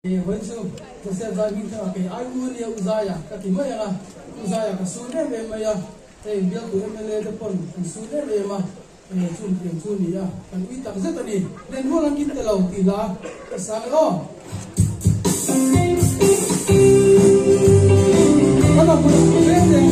When so to say that we can okay, I will ya uzaya, kati maya uzaya kasune me maya, biar tu emele depan kasune me ma, cun ya, kan kita kesana ni, dan orang kita lau tila, kesana oh. Kalau pun kita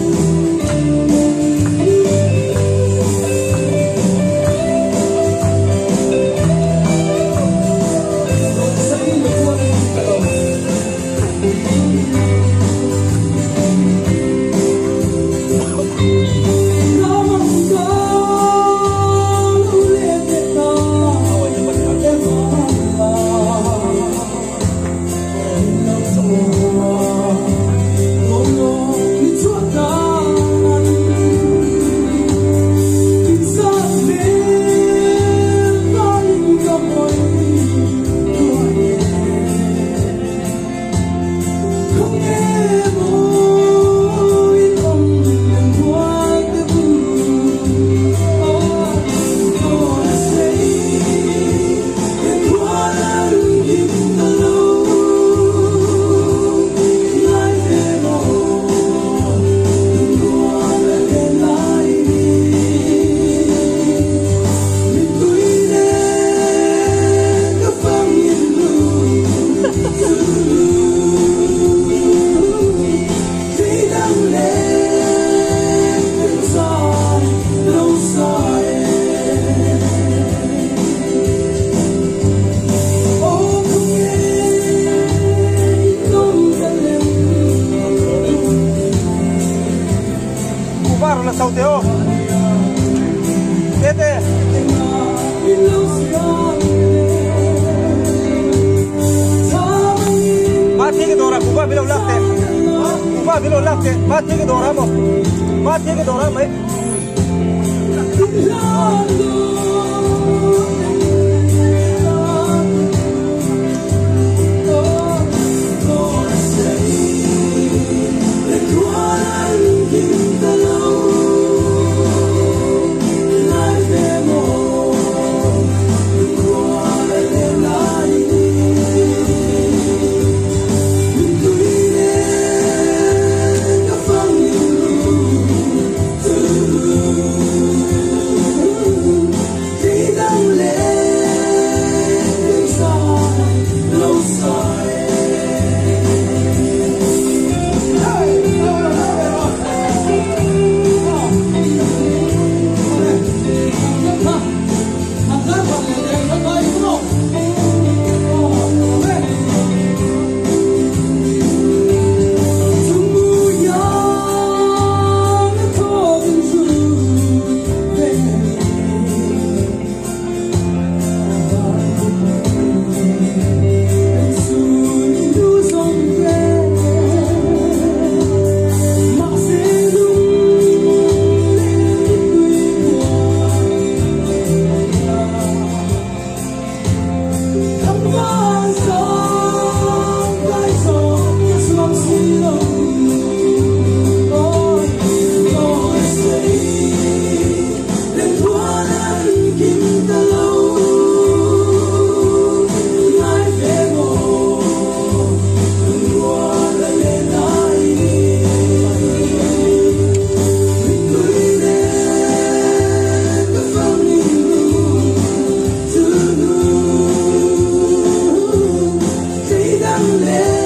Sauteo, tete, mati ke dora, kuba bilo lakte, mati ke dora mo, mati ke dora mai. Let